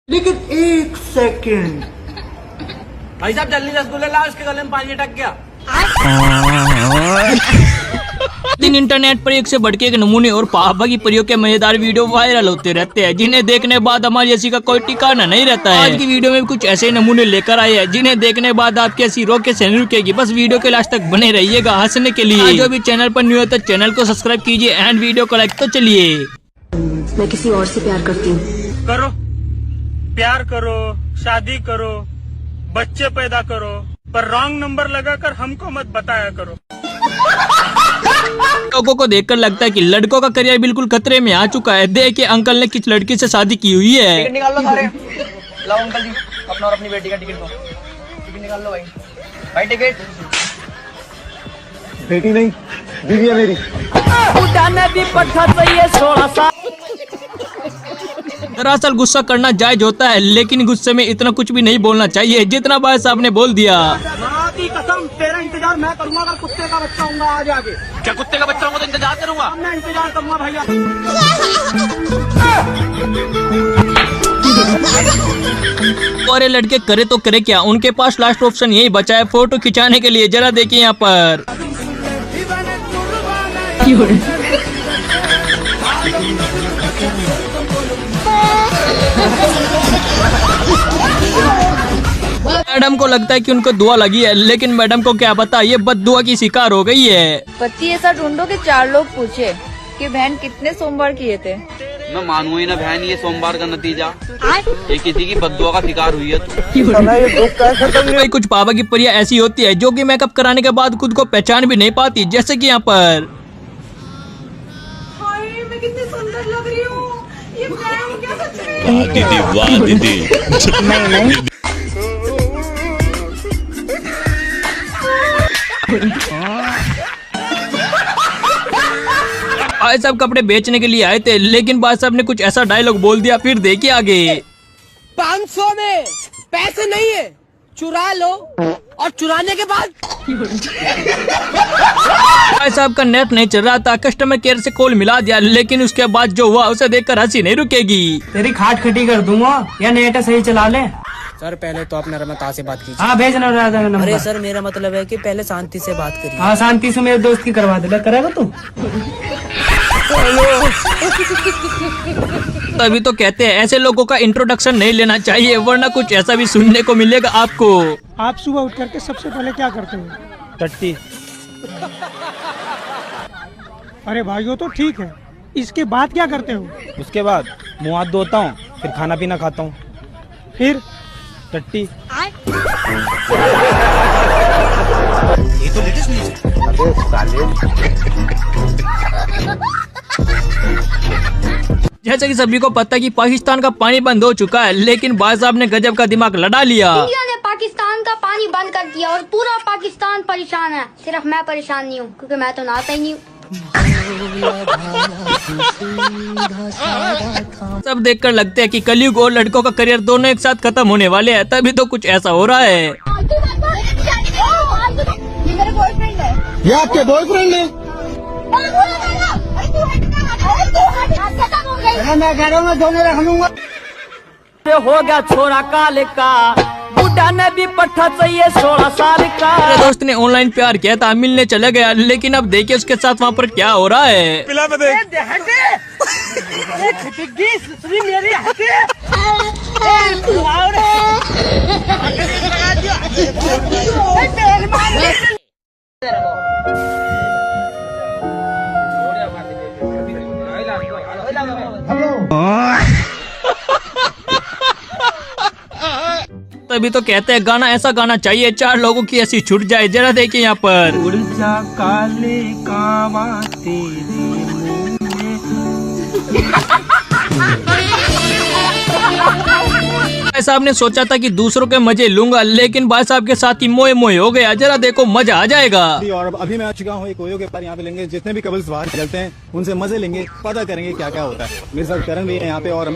लेकिन एक सेकंड, भाई साहब जल्दी रसगुल्ले ला, उसके गले में पानी अटक गया। दिन इंटरनेट पर एक से बढ़ के एक नमूने और पापा की परियों के मजेदार वीडियो वायरल होते रहते हैं, जिन्हें देखने बाद हमारी हंसी का कोई ठिकाना नहीं रहता है। आज की वीडियो में भी कुछ ऐसे नमूने लेकर आए हैं जिन्हें देखने बाद आपकी हंसी रोके से नहीं रुकेगी। बस वीडियो के लास्ट तक बने रहिएगा हंसने के लिए। जो भी चैनल पर न्यू है तो चैनल को सब्सक्राइब कीजिए एंड वीडियो को लाइक। तो चलिए। मैं किसी और से प्यार करती हूँ। करो, प्यार करो, शादी करो, बच्चे पैदा करो, पर रॉन्ग नंबर लगाकर हमको मत बताया करो। लोगों को देखकर लगता है कि लड़कों का करियर बिल्कुल खतरे में आ चुका है। देखिए अंकल ने किस लड़की से शादी की हुई है। टिकट निकाल लो सारे। लाओ अंकल जी अपना और अपनी बेटी का टिकट दो। टिकट निकाल लो भाई। भाई टिकट। बेटी नहीं, बीवी है मेरी। दरअसल गुस्सा करना जायज होता है, लेकिन गुस्से में इतना कुछ भी नहीं बोलना चाहिए जितना भाई साहब ने बोल दिया। कसम तेरा इंतजार मैं करूंगा, अगर कुत्ते का बच्चा होगा आज आगे। क्या कुत्ते का बच्चा होगा तो इंतजार करूंगा? मैं इंतजार करूंगा भैया। और ये लड़के करे तो करे क्या, उनके पास लास्ट ऑप्शन यही बचा है फोटो खिंचाने के लिए। जरा देखिए यहाँ पर। मैडम को लगता है कि उनको दुआ लगी है, लेकिन मैडम को क्या पता ये बद्दुआ की शिकार हो गई है। पति ऐसा ढूंढो कि 4 लोग पूछे कि बहन कितने सोमवार किए थे। मैं मानू ही ना बहन, ये सोमवार का नतीजा ये किसी की बद्दुआ का शिकार हुई है। भाई कुछ पापा की परियां ऐसी होती है जो कि मेकअप कराने के बाद खुद को पहचान भी नहीं पाती, जैसे कि यहाँ पर। मैं कितनी सुंदर लग रही हूँ, ये क्या सच में? दीदी वाह दीदी। भाई साहब कपड़े बेचने के लिए आए थे, लेकिन भाई साहब ने कुछ ऐसा डायलॉग बोल दिया। फिर देखिए आगे। 500 में पैसे नहीं है, चुरा लो और चुराने के बाद। भाई साहब का नेट नहीं चल रहा था, कस्टमर केयर से कॉल मिला दिया, लेकिन उसके बाद जो हुआ उसे देखकर हंसी नहीं रुकेगी। तेरी खाट खटी कर दूंगा या नेट सही चला ले। सर पहले तो आप नर्मदा से बात कीजिए। हाँ भेजना। अरे सर मेरा मतलब है कि पहले शांति से बात करिए। हाँ शांति से मेरे दोस्त की करवा दे। करेगा तू? तभी तो कहते हैं ऐसे लोगों का इंट्रोडक्शन नहीं लेना चाहिए, वरना कुछ ऐसा भी सुनने को मिलेगा आपको। आप सुबह उठ करके सबसे पहले क्या करते हो? टट्टी। अरे भाइयों तो ठीक है, इसके बाद क्या करते हो? उसके बाद मुँह हाथ धोता हूँ, फिर खाना पीना खाता हूँ, फिर टट्टी। ये तो लेटेस्ट न्यूज़ है। जैसे कि सभी को पता है कि पाकिस्तान का पानी बंद हो चुका है, लेकिन भाई साहब ने गजब का दिमाग लड़ा लिया। इंडिया ने पाकिस्तान का पानी बंद कर दिया और पूरा पाकिस्तान परेशान है। सिर्फ मैं परेशान नहीं हूँ, क्योंकि मैं तो नहाता ही नहीं हूँ। सब देखकर लगता है कि कलयुग और लड़कों का करियर दोनों एक साथ खत्म होने वाले हैं, तभी तो कुछ ऐसा हो रहा है। ये मेरे बॉयफ्रेंड है। ये आपके बॉयफ्रेंड है? मैं कह रहा हूँ मैं दोनों रख लूंगा। हो गया छोरा काले का, बुढ़ा ने भी पट्टा चाहिए 16 साल का। मेरे दोस्त ने ऑनलाइन प्यार किया था, मिलने चले गया, लेकिन अब देखिए उसके साथ वहाँ पर क्या हो रहा है। तभी तो कहते हैं गाना ऐसा गाना चाहिए 4 लोगों की ऐसी छूट जाए। जरा देखिए यहाँ पर। उड़ जा काले कावा तेरे मुंह में। भाई साहब ने सोचा था कि दूसरों के मजे लूंगा, लेकिन भाई साहब के साथ ही मोए मोए हो गया। जरा देखो मजा आ जाएगा। और अभी मैं आ चुका हूँ एक ओयो के पार। यहाँ पे लेंगे जितने भी कपल्स बाहर चलते हैं, उनसे मजे लेंगे, पता करेंगे क्या क्या होता है। मेरे साथ करण भी है यहाँ पे। और हम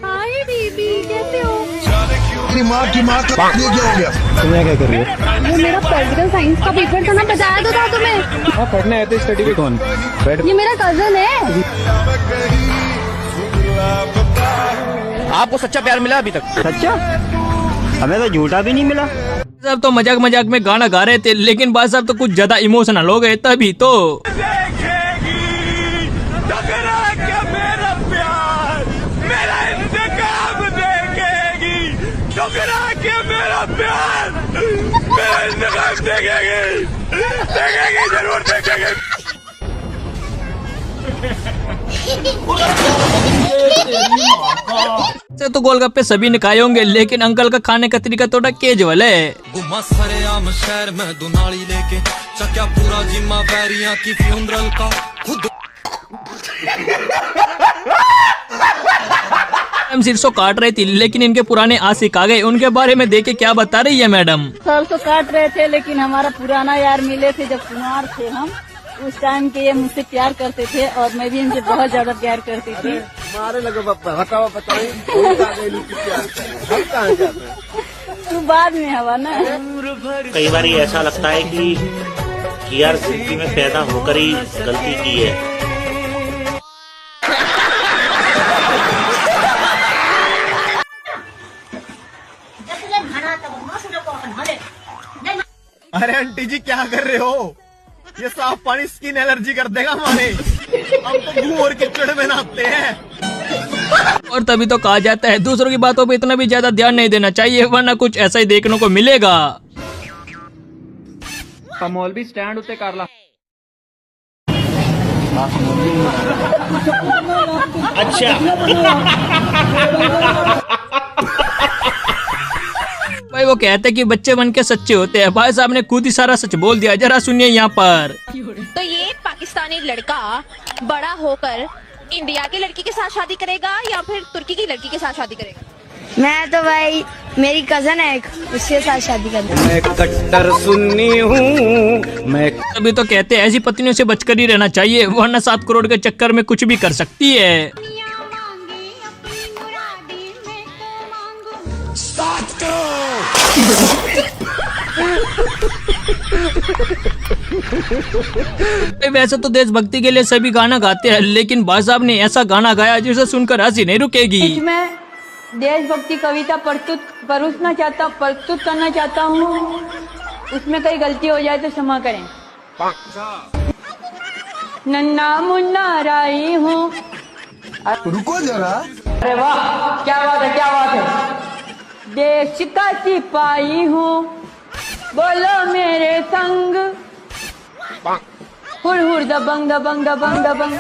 हाय बेबी, कैसे हो? तुम्हें क्या कर रही हो? वो मेरा पॉलिटिकल साइंस का पेपर था ना, बताया तो था तुम्हें। हाँ पढ़ने आए थे। स्टडी पे कौन? बैठ। ये मेरा कजन है। आपको सच्चा प्यार मिला अभी तक? सच्चा? हमें तो झूठा भी नहीं मिला। साहब तो मजाक मजाक में गाना गा रहे थे, लेकिन भाई साहब तो कुछ ज्यादा इमोशनल हो गए तभी तो। से तो गोलगप्पे सभी ने खाए होंगे, लेकिन अंकल का खाने का तरीका थोड़ा केजुअल है। घुमा सरेआम शहर में दुनाली लेके चक्या पूरा जिम्मा बैरियां की फ्यूनरल का खुद मैडम सिरसों काट रही थी, लेकिन इनके पुराने आशिक आ गए। उनके बारे में देखे क्या बता रही है मैडम? सरसों काट रहे थे, लेकिन हमारा पुराना यार मिले थे जब कुमार थे हम, उस टाइम के ये मुझसे प्यार करते थे और मैं भी इनसे बहुत ज्यादा प्यार करती थी। मारे लगे बताओ तू बाद में हवा ना। कई बार ऐसा लगता है कि यार जिंदगी में पैदा होकर ही गलती की है। अरे आंटी जी क्या कर रहे हो? ये साफ पानी स्किन एलर्जी कर देगा हमारे। हम तो मुंह और कीचड़ में नहाते हैं। और तभी तो कहा जाता है दूसरों की बातों पे इतना भी ज्यादा ध्यान नहीं देना चाहिए, वरना कुछ ऐसा ही देखने को मिलेगा। कमोल भी स्टैंड उते कर ला। भाई वो कहते हैं कि बच्चे बन के सच्चे होते हैं। भाई साहब ने खुद ही सारा सच बोल दिया, जरा सुनिए यहाँ पर। तो ये पाकिस्तानी लड़का बड़ा होकर इंडिया की लड़की के साथ शादी करेगा या फिर तुर्की की लड़की के साथ शादी करेगा? मैं तो भाई मेरी कजन है एक, उसके साथ शादी करूंगा। मैं कट्टर सुन्नी हूँ मैं। अभी तो कहते हैं ऐसी पत्नियों से बचकर ही रहना चाहिए, वरना 7 करोड़ के चक्कर में कुछ भी कर सकती है। वैसे तो देशभक्ति के लिए सभी गाना गाते हैं, लेकिन भाई साहब ने ऐसा गाना गाया जिसे सुनकर हंसी नहीं रुकेगी। मैं देशभक्ति कविता प्रस्तुत करना चाहता हूँ। उसमें कई गलती हो जाए तो क्षमा करें। नन्ना मुन्ना राई हूँ। रुको जरा। अरे वाह क्या बात है, क्या बात है। देश का सिपाही हूँ, बोलो मेरे संग। हुर हुर दबंग दबंग दबंग दबंग।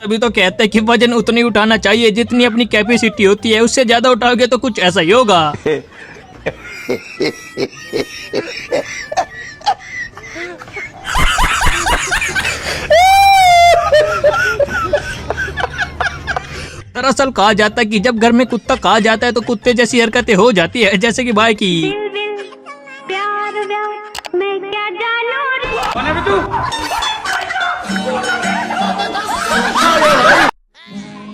अभी तो कहते हैं कि वजन उतनी उठाना चाहिए जितनी अपनी कैपेसिटी होती है, उससे ज्यादा उठाओगे तो कुछ ऐसा ही होगा। दरअसल कहा जाता है कि जब घर में कुत्ता कहा जाता है तो कुत्ते जैसी हरकतें हो जाती है, जैसे कि भाई की।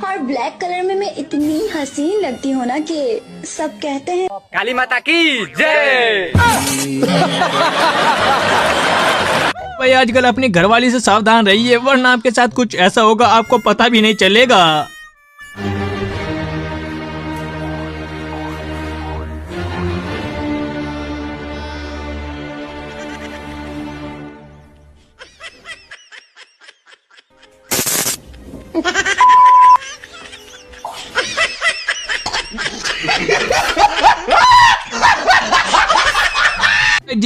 और ब्लैक कलर में मैं इतनी हसीन लगती हूँ ना कि सब कहते हैं काली माता की जय। भाई आजकल अपनी घरवाली से सावधान रहिए, वरना आपके साथ कुछ ऐसा होगा आपको पता भी नहीं चलेगा।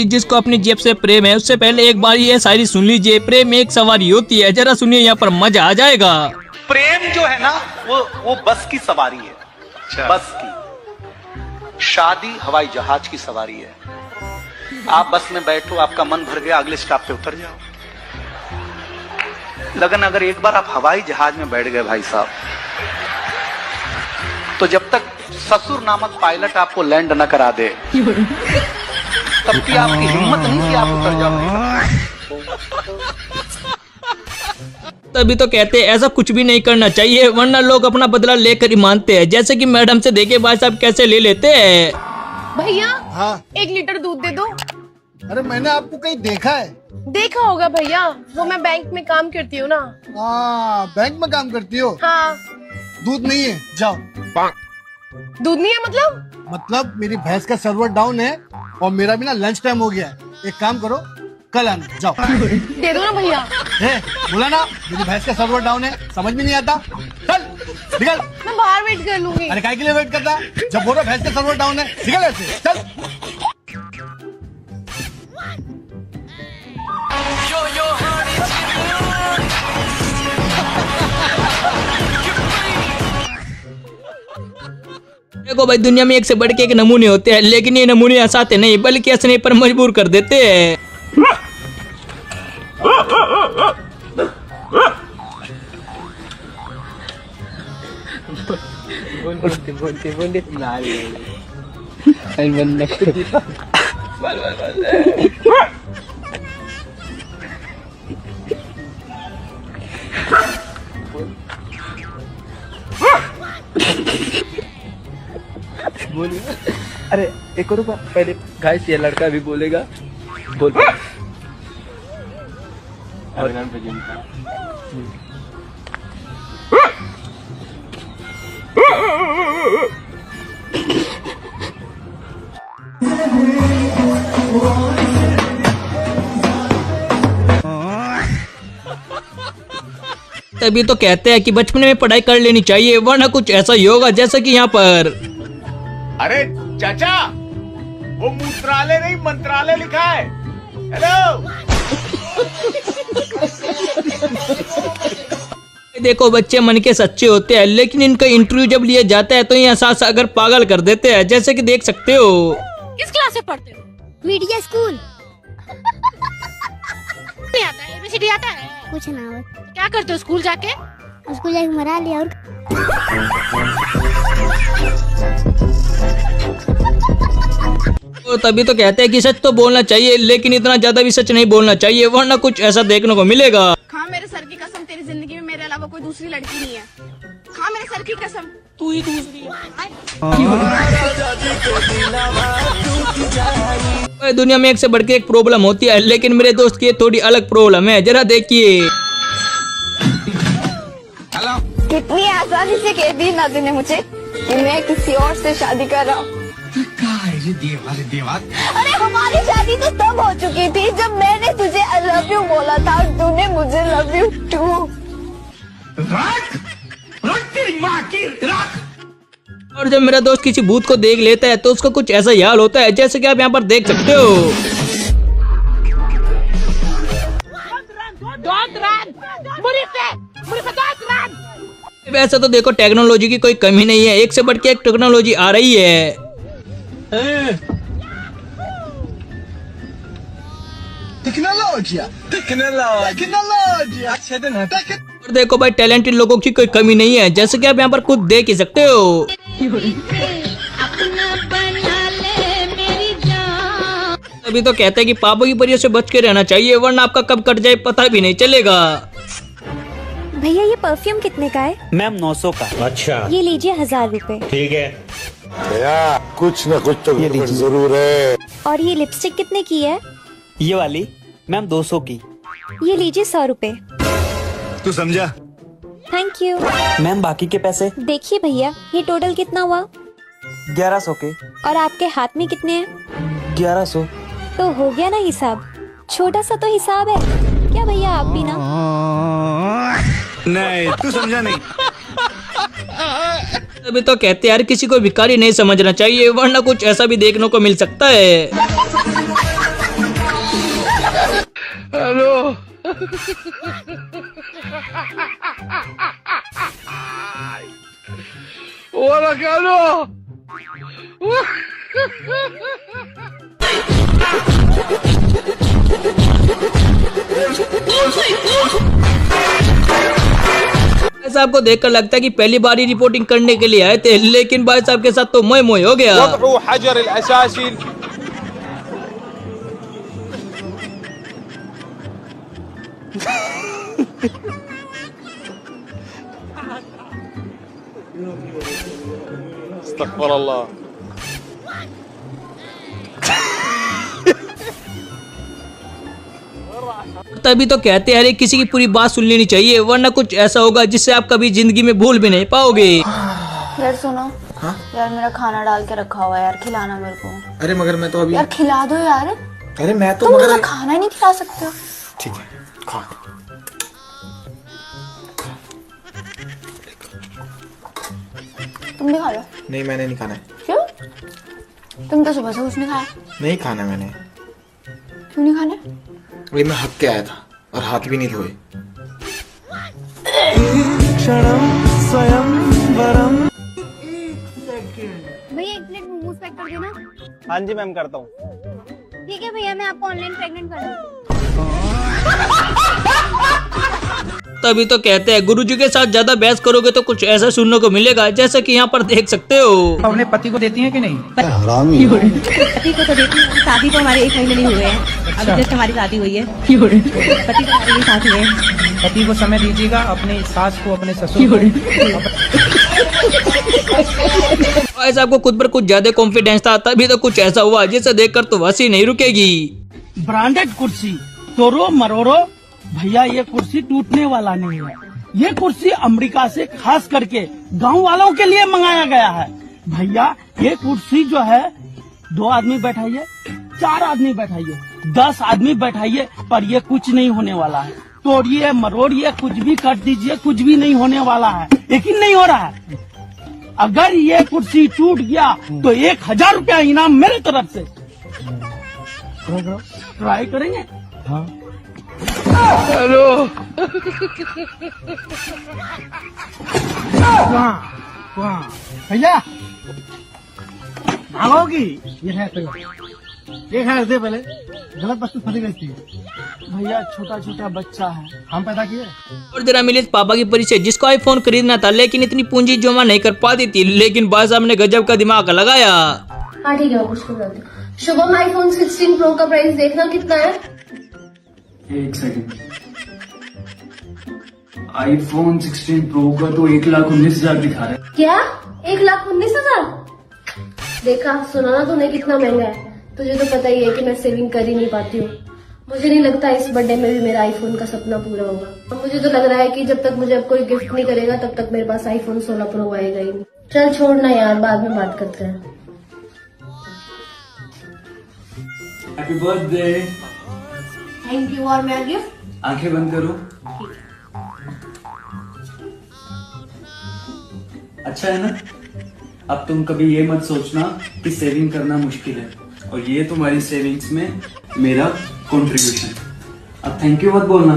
जिसको अपनी जेब से प्रेम है उससे पहले एक बार ये शायरी सुन लीजिए। प्रेम एक सवारी होती है, जरा सुनिए यहाँ पर मजा आ जाएगा। प्रेम जो है ना वो बस की सवारी है। बस की। शादी हवाई जहाज की सवारी है। आप बस में बैठो, आपका मन भर गया, अगले स्टॉप पे उतर जाओ। लगन अगर एक बार आप हवाई जहाज में बैठ गए भाई साहब, तो जब तक ससुर नामक पायलट आपको लैंड न करा दे तब की आपकी हिम्मत नहीं कि आप उतर जाओ। तभी तो कहते हैं ऐसा कुछ भी नहीं करना चाहिए, वरना लोग अपना बदला लेकर ही मानते हैं। जैसे कि मैडम से देखे भाई साहब कैसे ले लेते हैं। भैया हाँ 1 लीटर दूध दे दो। अरे मैंने आपको कहीं देखा है? देखा होगा भैया, वो मैं बैंक में काम करती हूँ ना। हाँ, बैंक में काम करती हो? हाँ। दूध नहीं है, जाओ। दूध नहीं है मतलब मेरी भैंस का सर्वर डाउन है और मेरा भी ना लंच टाइम हो गया है। एक काम करो, कल आना, जाओ। दे दो ना भैया। बोला ना, मेरी भैंस का सर्वर डाउन है, समझ में नहीं आता। चल निकल। मैं बाहर वेट कर लूंगी। अरे काय के लिए वेट करता, जब बोलो भैंस का सर्वर डाउन है, निकल ऐसे, चल। देखो भाई, दुनिया में एक से बढ़ के एक नमूने होते हैं, लेकिन ये नमूने हंसाते नहीं बल्कि हंसने पर मजबूर कर देते हैं। अरे एक और पहले गाइस, ये लड़का भी बोलेगा, बोल। तभी तो कहते हैं कि बचपन में पढ़ाई कर लेनी चाहिए, वरना कुछ ऐसा ही होगा जैसा कि यहाँ पर। अरे चाचा, वो मूत्रालय नहीं मंत्रालय लिखा है। हेलो। देखो, बच्चे मन के सच्चे होते हैं, लेकिन इनका इंटरव्यू जब लिया जाता है तो ये एहसास अगर पागल कर देते हैं, जैसे कि देख सकते हो। किस क्लास में पढ़ते हो? Media school. नहीं आता है? ABCD आता है? कुछ ना। क्या करते हो स्कूल जाके? स्कूल जाके मरा लिया। और तो तभी तो कहते हैं कि सच तो बोलना चाहिए, लेकिन इतना ज्यादा भी सच नहीं बोलना चाहिए, वरना कुछ ऐसा देखने को मिलेगा। हाँ, मेरे सर की कसम, तेरी जिंदगी में मेरे अलावा कोई दूसरी लड़की नहीं है। हाँ, मेरे सर की कसम, तू ही दूसरी है। दुनिया में एक से बढ़ के एक प्रॉब्लम होती है, लेकिन मेरे दोस्त की थोड़ी अलग प्रॉब्लम है, जरा देखिए। कितनी आसानी से कह दी ना तूने मुझे कि मैं किसी और से शादी कर रहा हूँ। अरे हमारी शादी तो तब हो चुकी थी जब मैंने तुझे आई लव यू बोला था और तूने मुझे लव यू टू। और जब मेरा दोस्त किसी भूत को देख लेता है तो उसका कुछ ऐसा ही हाल होता है, जैसे कि आप यहाँ पर देख सकते हो। वैसे तो देखो, टेक्नोलॉजी की कोई कमी नहीं है, एक से बढ़ के एक टेक्नोलॉजी आ रही है। और देखो भाई, टैलेंटेड लोगों की कोई कमी नहीं है, जैसे कि आप यहाँ पर खुद देख ही सकते हो। तभी तो कहते हैं कि पापों की परियों से बच के रहना चाहिए, वरना आपका कब कट जाए पता भी नहीं चलेगा। भैया, ये परफ्यूम कितने का है? मैम 900 का। अच्छा, ये लीजिए 1000 रुपए। ठीक है भैया, कुछ न कुछ तो जरूर है। और ये लिपस्टिक कितने की है? ये वाली मैम 200 की। ये लीजिए 100 रुपए। तू समझा? Thank you. मैम बाकी के पैसे? देखिए भैया, ये टोटल कितना हुआ? 1100 के। और आपके हाथ में कितने हैं? 1100। तो हो गया ना हिसाब। छोटा सा तो हिसाब है क्या भैया, आप भी ना? नहीं, तू समझा नहीं। तभी तो कहते हैं यार, किसी को भिखारी नहीं समझना चाहिए, वरना कुछ ऐसा भी देखने को मिल सकता है। हेलो। Hola, Carlos. ऐसा आपको देखकर लगता है कि पहली बार ही रिपोर्टिंग करने के लिए आए थे, लेकिन भाई साहब के साथ तो मोय मोय हो गया। अस्तगफिरुल्लाह। तभी तो कहते हैं अरे किसी की पूरी बात सुन लेनी चाहिए, वरना कुछ ऐसा होगा जिससे आप कभी जिंदगी में भूल भी नहीं पाओगे। यार सुनो। हाँ? यार मेरा खाना डाल के रखा हुआ है यार, खिलाना मेरे को। अरे मगर मैं तो अभी यार खिला दो यार। अरे मैं तो तुम मगर मुझे खाना ही नहीं खिला सकते हो। ठीक है खा। तुम भी खा लो। नहीं मैंने नहीं खाना है। क्यों? तुम तो सुबह से कुछ नहीं खाया। नहीं खाना मैंने। क्यों नहीं खाना? अभी मैं हक के आया था और हाथ भी नहीं धोए। भैया 1 प्लेट मोमोज पैक कर देना। हाँ जी मैम करता हूँ। ठीक है भैया, मैं आपको ऑनलाइन प्रेग्नेंट कर दूँ। तभी तो कहते हैं गुरुजी के साथ ज्यादा बहस करोगे तो कुछ ऐसा सुनने को मिलेगा, जैसा कि यहाँ पर देख सकते हो। अपने पति को देती हैं कि नहीं? हरामी पति को तो देती हूँ, शादी को हमारे 1 महीने नहीं हुए हैं। अभी जस्ट हमारी शादी हुई है। पति तो हमारे साथ हुए हैं। पति को समय दीजिएगा, अपनी सास को, अपने ससुर को। ऐसा आपको खुद पर कुछ ज्यादा कॉन्फिडेंस था, तभी तो कुछ ऐसा हुआ जिसे देखकर तो हंसी नहीं रुकेगी। ब्रांडेड कुर्सी तोड़ो मरोड़ो भैया, ये कुर्सी टूटने वाला नहीं है। ये कुर्सी अमेरिका से खास करके गांव वालों के लिए मंगाया गया है। भैया ये कुर्सी जो है 2 आदमी बैठाइए, 4 आदमी बैठाइए, 10 आदमी बैठाइए, पर ये कुछ नहीं होने वाला है। तोड़िए मरोड़िए कुछ भी कर दीजिए, कुछ भी नहीं होने वाला है। लेकिन नहीं हो रहा है। अगर ये कुर्सी टूट गया तो 1000 रुपया इनाम मेरे तरफ से। ट्राई करेंगे? हाँ। हेलो। भैया भागोगी? ये है तो ये है दे पहले, गलत वस्तु फंसी गई थी। भैया छोटा छोटा बच्चा है, हम पैदा किए। और जरा मिले पापा की परिचय, जिसको आईफोन खरीदना था लेकिन इतनी पूंजी जमा नहीं कर पाती थी, लेकिन भाई साहब ने गजब का दिमाग लगाया। हाँ ठीक है, कुछ नहीं। शुभम आईफोन 16 प्रो का प्राइस देखना कितना है? 1 सेकंड। आईफोन 16 प्रो का तो 1,19,000 दिखा रहा है। क्या 1,19,000? देखा, सुना ना तूने कितना महंगा है। तुझे तो पता ही है कि मैं सेविंग कर ही नहीं पाती हूँ। मुझे नहीं लगता इस बर्थडे में भी मेरा आईफोन का सपना पूरा होगा। और मुझे तो लग रहा है कि जब तक मुझे अब कोई गिफ्ट नहीं करेगा तब तक मेरे पास आईफोन 16 प्रो आएगा ही नहीं। चल छोड़ना यार, बाद में बात करते हैं। Happy birthday. Thank you. और मेरा गिफ्ट? आंखें बंद करो। अच्छा है ना? अब तुम कभी ये मत सोचना कि सेविंग करना मुश्किल है, और ये तुम्हारी सेविंग्स में मेरा कंट्रीब्यूशन। अब थैंक यू मत बोलना।